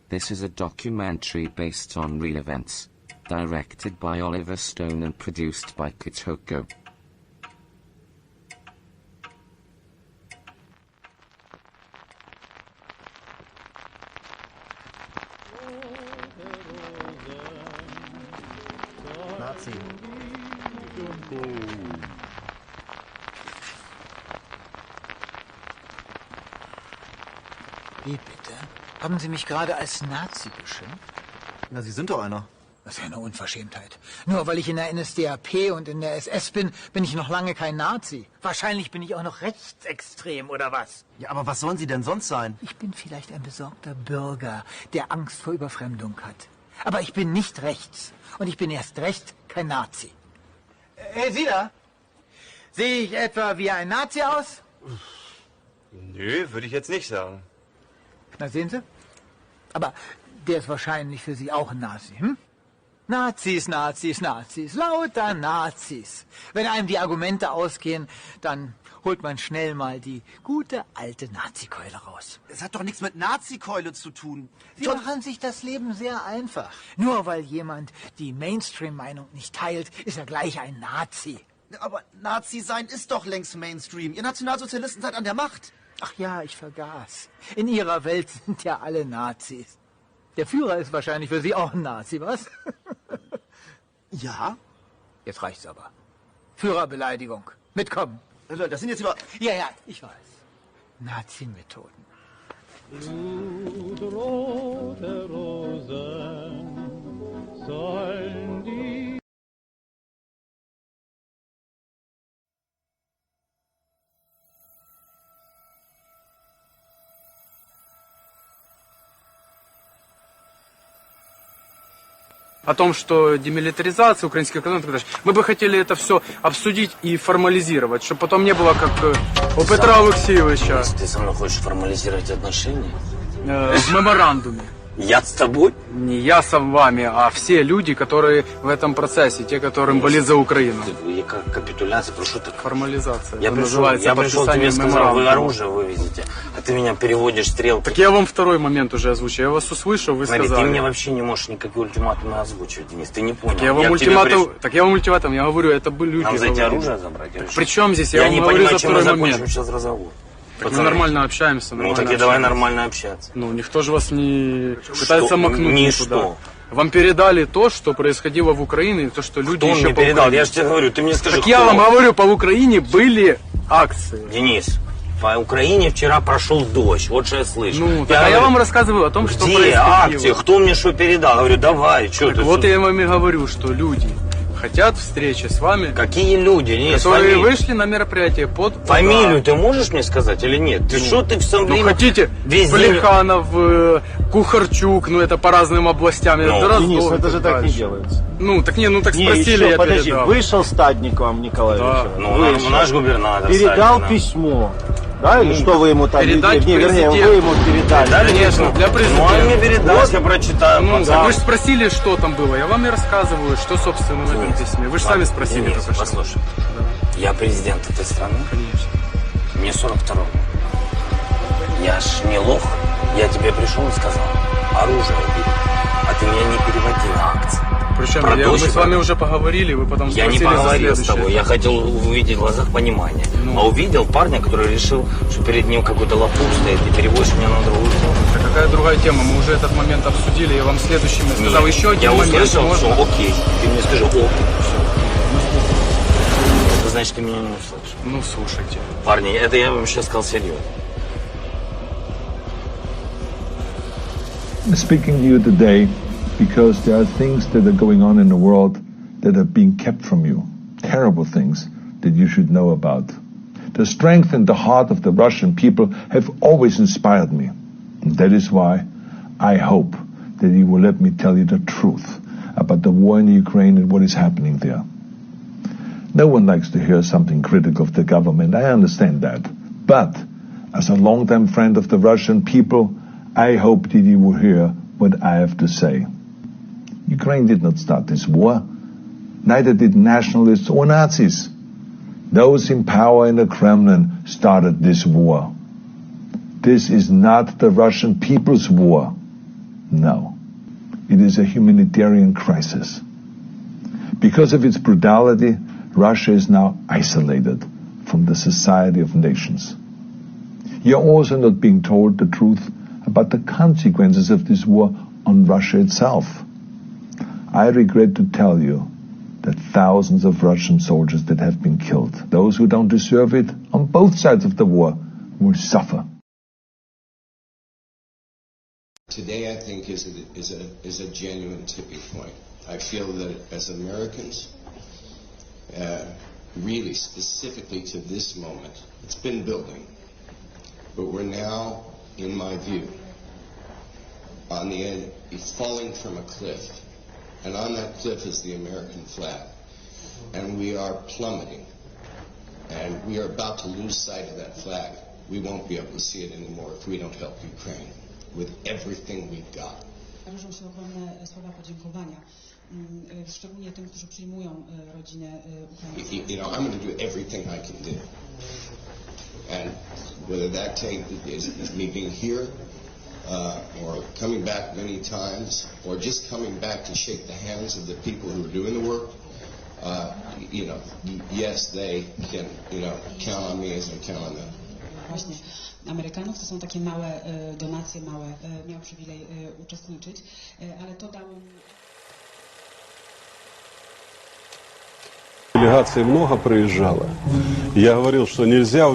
This is a documentary based on real events, directed by Oliver Stone and produced by Kitoko. Nazi. Wie bitte? Haben Sie mich gerade als Nazi beschimpft? Na, Sie sind doch einer. Das ist ja eine Unverschämtheit. Nur weil ich in der NSDAP und in der SS bin, bin ich noch lange kein Nazi. Wahrscheinlich bin ich auch noch rechtsextrem, oder was? Ja, aber was sollen Sie denn sonst sein? Ich bin vielleicht ein besorgter Bürger, der Angst vor Überfremdung hat. Aber ich bin nicht rechts. Und ich bin erst recht kein Nazi. Hey, Sie da? Sehe ich etwa wie ein Nazi aus? Nö, würde ich jetzt nicht sagen. Na, sehen Sie? Aber der ist wahrscheinlich für Sie auch ein Nazi, hm? Nazis, Nazis, Nazis, lauter Nazis. Wenn einem die Argumente ausgehen, dann holt man schnell mal die gute alte Nazikeule raus. Es hat doch nichts mit Nazikeule zu tun. Sie machen sich das Leben sehr einfach. Nur weil jemand die Mainstream-Meinung nicht teilt, ist er gleich ein Nazi. Aber Nazi sein ist doch längst Mainstream. Ihr Nationalsozialisten seid an der Macht. Ach ja, ich vergaß. In Ihrer Welt sind ja alle Nazis. Der Führer ist wahrscheinlich für Sie auch ein Nazi, was? Ja? Jetzt reicht's aber. Führerbeleidigung. Mitkommen. Das sind jetzt über... Ja, ich weiß. Nazi-Methoden. Blutrote Rosen sollen die... О том, что демилитаризация украинских экономик, мы бы хотели это все обсудить и формализировать, чтобы потом не было как у Петра Алексеевича. Ты со мной хочешь формализировать отношения? В меморандуме. Я с тобой? Не я с вами, а все люди, которые в этом процессе, те, которым болит за Украину. Как капитуляция, прошу так. Формализация. Я пришел, тебе сказал, вы оружие вывезете, а ты меня переводишь стрелки. Так я вам второй момент уже озвучил, я вас услышал, вы Смотри, сказали. ты мне вообще не можешь никакие ультиматумы озвучивать, Денис, ты не понял. Так я вам ультиматум, я говорю, это были люди. Нам за эти оружие забрать? При чем здесь? Я вам не говорю понимаю, за чем мы второй закончим момент. сейчас разговор. Так мы нормально общаемся. Ну так и давай нормально общаться. Ну, никто же вас не пытается макнуть никуда. Что? Вам передали то, что происходило в Украине, то, что люди Кто еще мне по передал? Украине. Я же тебе говорю, ты мне скажи, Так кто? я вам говорю, по Украине были акции. Денис, по Украине вчера прошел дождь, вот что я слышу. Ну, так я вам рассказываю о том, что где происходило. акции? Кто мне что передал? Говорю, давай, что ты? Вот я вам и говорю, что люди хотят встречи с вами. Какие люди? Денис, которые фамилию. вышли на мероприятие под... Фамилию ты можешь мне сказать или нет? Ты что ты в самом время... хотите, Плеханов, Кухарчук, это по разным областям. Денис, это же так не делается. Так спросили, еще, я подожди, передал. вышел Стадниковым Николаевичем. Да. Наш губернатор. Передал Сталин, письмо. Да, или что вы ему там... Передать вернее, вы ему передали. Да, Конечно, для президента. Ну, он мне передаст, я прочитаю. Вы же спросили, что там было. Я вам и рассказываю, что, собственно, в этом письме. Вы же сами спросили Денис, только что. послушай, я президент этой страны. Конечно. Мне 42. Я ж не лох. Я тебе пришел и сказал, оружие бери. А ты меня не переводи на акции. Причем мы с вами уже поговорили, вы потом Я спросили не поговорил за с тобой, я хотел увидеть в глазах понимание. А увидел парня, который решил, что перед ним какой-то лопух стоит и переводишь меня на другую тему. Это какая другая тема? Мы уже этот момент обсудили, я вам следующим сказал. Нет, еще один я момент. услышал, можно? что окей. Ты мне скажи окей. Это значит, ты меня не услышишь. Слушайте. Парни, это я вам сейчас сказал серьезно. Speaking to you today because there are things that are going on in the world that are being kept from you. Terrible things that you should know about. The strength and the heart of the Russian people have always inspired me. And that is why I hope that you will let me tell you the truth about the war in Ukraine and what is happening there. No one likes to hear something critical of the government. I understand that. But as a longtime friend of the Russian people, I hope that you will hear what I have to say. Ukraine did not start this war. Neither did nationalists or Nazis. Those in power in the Kremlin started this war. This is not the Russian people's war. No. It is a humanitarian crisis. Because of its brutality, Russia is now isolated from the society of nations. You're also not being told the truth about the consequences of this war on Russia itself. I regret to tell you that thousands of Russian soldiers that have been killed, those who don't deserve it, on both sides of the war, will suffer. Today, I think, is a genuine tipping point. I feel that as Americans, really specifically to this moment, it's been building, but we're now, in my view, on the end, falling from a cliff. And on that cliff is the American flag. And we are plummeting. And we are about to lose sight of that flag. We won't be able to see it anymore if we don't help Ukraine with everything we've got. Należą się ogromne słowa podziękowania, szczególnie tym, którzy przyjmują rodzinę Ukraińców. You know, I'm going to do everything I can do. And whether that is me being here, or coming back many times, or just coming back to shake the hands of the people who are doing the work, you know, yes, they can, you know, count on me as I count on them. Właśnie Amerykanów to są takie małe donacje, miał przywilej uczestniczyć, ale to dało mi... Делегаций много приезжало. Я говорил, что нельзя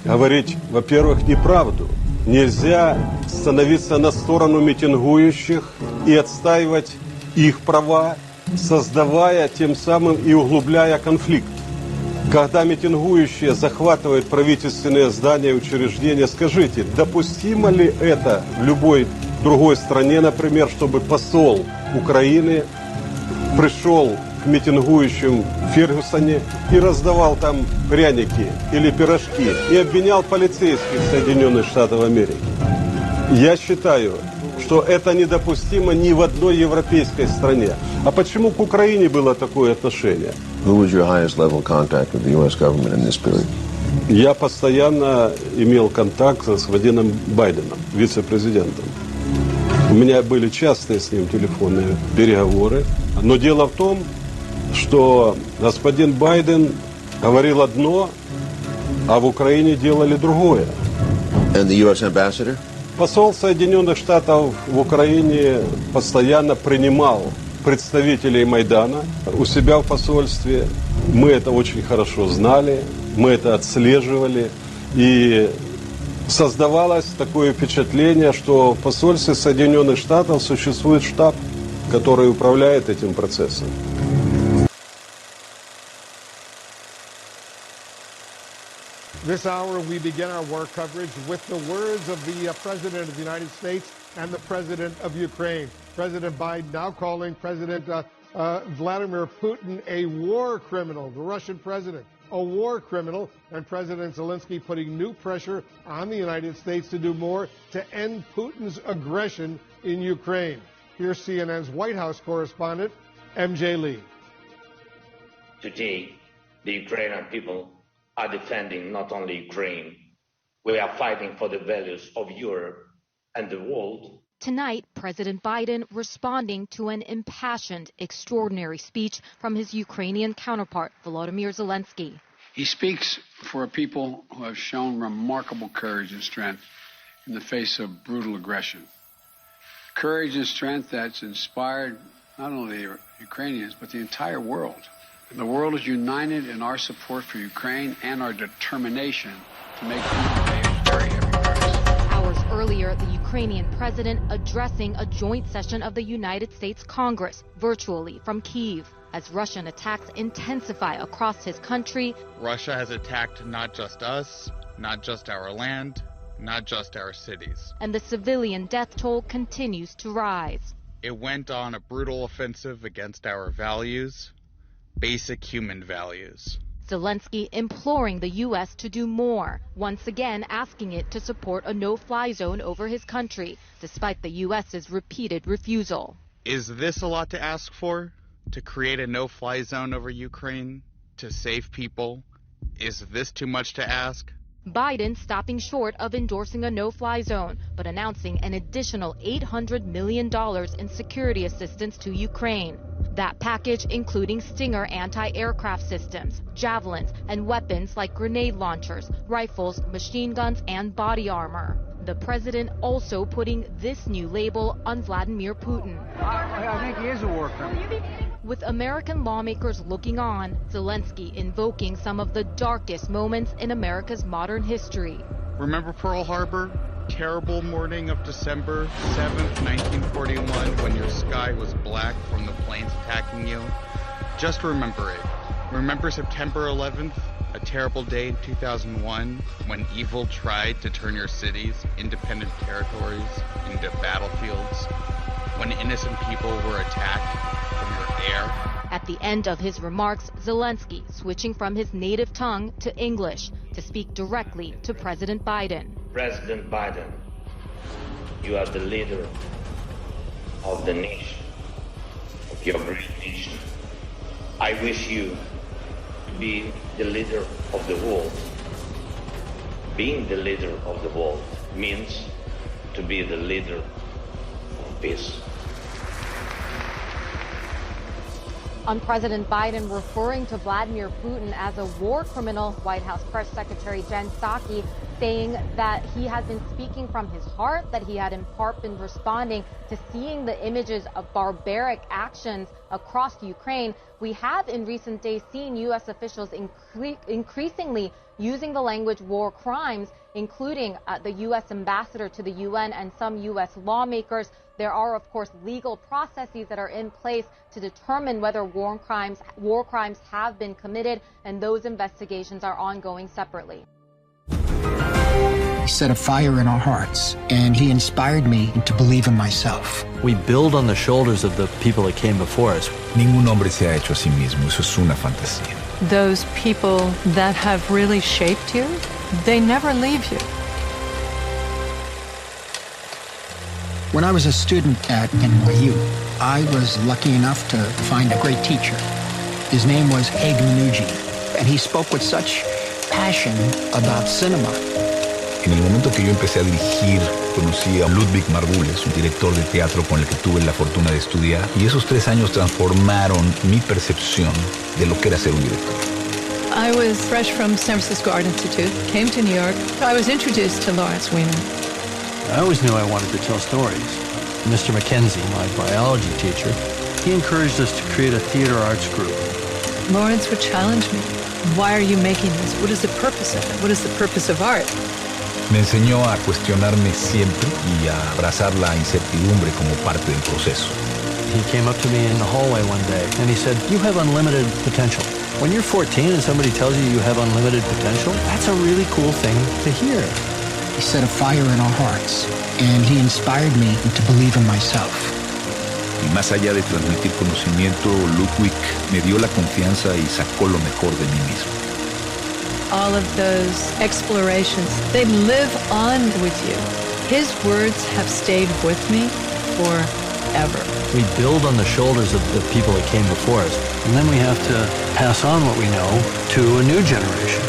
говорить, во-первых, неправду. Нельзя становиться на сторону митингующих и отстаивать их права, создавая тем самым и углубляя конфликт. Когда митингующие захватывают правительственные здания и учреждения, скажите, допустимо ли это в любой другой стране, например, чтобы посол Украины пришел к митингующим в Фергюсоне и раздавал там пряники или пирожки и обвинял полицейских Соединенных Штатов Америки? Я считаю, что это недопустимо ни в одной европейской стране. А почему к Украине было такое отношение? Who was your highest level contact with the U.S. government in this period? Я постоянно имел контакт с господином Байденом, вице-президентом. У меня были частые с ним телефонные переговоры. Но дело в том, что господин Байден говорил одно, а в Украине делали другое. And the U.S. ambassador? Посол Соединенных Штатов в Украине постоянно принимал представителей Майдана у себя в посольстве. Мы это очень хорошо знали, мы это отслеживали. И создавалось такое впечатление, что в посольстве Соединенных Штатов существует штаб, который управляет этим процессом. This hour, we begin our war coverage with the words of the President of the United States and the President of Ukraine. President Biden now calling President Vladimir Putin a war criminal, the Russian president, a war criminal, and President Zelensky putting new pressure on the United States to do more to end Putin's aggression in Ukraine. Here's CNN's White House correspondent, MJ Lee. Today, the Ukrainian people are defending not only Ukraine. We are fighting for the values of Europe and the world. Tonight, President Biden responding to an impassioned, extraordinary speech from his Ukrainian counterpart, Volodymyr Zelensky. He speaks for a people who have shown remarkable courage and strength in the face of brutal aggression. Courage and strength that's inspired not only the Ukrainians, but the entire world. The world is united in our support for Ukraine and our determination to make Putin pay a very heavy price. Hours earlier, the Ukrainian president addressing a joint session of the United States Congress virtually from Kyiv as Russian attacks intensify across his country. Russia has attacked not just us, not just our land, not just our cities. And the civilian death toll continues to rise. It went on a brutal offensive against our values, basic human values. Zelensky imploring the U.S. to do more, once again asking it to support a no-fly zone over his country, despite the U.S.'s repeated refusal. Is this a lot to ask for? To create a no-fly zone over Ukraine? To save people? Is this too much to ask? Biden stopping short of endorsing a no-fly zone, but announcing an additional $800 million in security assistance to Ukraine. That package including Stinger anti-aircraft systems, javelins, and weapons like grenade launchers, rifles, machine guns, and body armor. The president also putting this new label on Vladimir Putin. I think he is a war criminal. With American lawmakers looking on, Zelensky invoking some of the darkest moments in America's modern history. Remember Pearl Harbor? Terrible morning of December 7th, 1941, when your sky was black from the planes attacking you. Just remember it. Remember September 11th, a terrible day in 2001, when evil tried to turn your cities, independent territories, into battlefields, when innocent people were attacked from your air. At the end of his remarks, Zelensky switching from his native tongue to English to speak directly to President Biden. President Biden, you are the leader of the nation, of your great nation. I wish you to be the leader of the world. Being the leader of the world means to be the leader of peace. On President Biden referring to Vladimir Putin as a war criminal, White House Press Secretary Jen Psaki saying that he has been speaking from his heart, that he had in part been responding to seeing the images of barbaric actions across Ukraine. We have in recent days seen U.S. officials increasingly using the language war crimes, including the U.S. ambassador to the UN and some U.S. lawmakers. There are, of course, legal processes that are in place to determine whether war crimes have been committed, and those investigations are ongoing separately. He set a fire in our hearts, and he inspired me to believe in myself. We build on the shoulders of the people that came before us. Ningún hombre se ha hecho a sí mismo. Eso es una fantasía. Those people that have really shaped you, they never leave you. When I was a student at NYU, I was lucky enough to find a great teacher. His name was Haig Minucci, and he spoke with such passion about cinema. En el momento que yo empecé a dirigir, conocí a Ludwig Margules, un director de teatro con el que tuve la fortuna de estudiar, y esos 3 años transformaron mi percepción de lo que era ser un director. I was fresh from San Francisco Art Institute, came to New York. I was introduced to Lawrence Weiner. I always knew I wanted to tell stories. Mr. Mackenzie, my biology teacher, he encouraged us to create a theater arts group. Lawrence would challenge me. Why are you making this? What is the purpose of it? What is the purpose of art? Me enseñó a cuestionarme siempre y a abrazar la incertidumbre como parte del proceso. He came up to me in the hallway one day and he said, "You have unlimited potential." When you're 14 and somebody tells you you have unlimited potential, that's a really cool thing to hear. He set a fire in our hearts, and he inspired me to believe in myself. Y más allá de transmitir conocimiento, Ludwig me dio la confianza y sacó lo mejor de mí mismo. All of those explorations, they live on with you. His words have stayed with me forever. We build on the shoulders of the people that came before us, and then we have to pass on what we know to a new generation.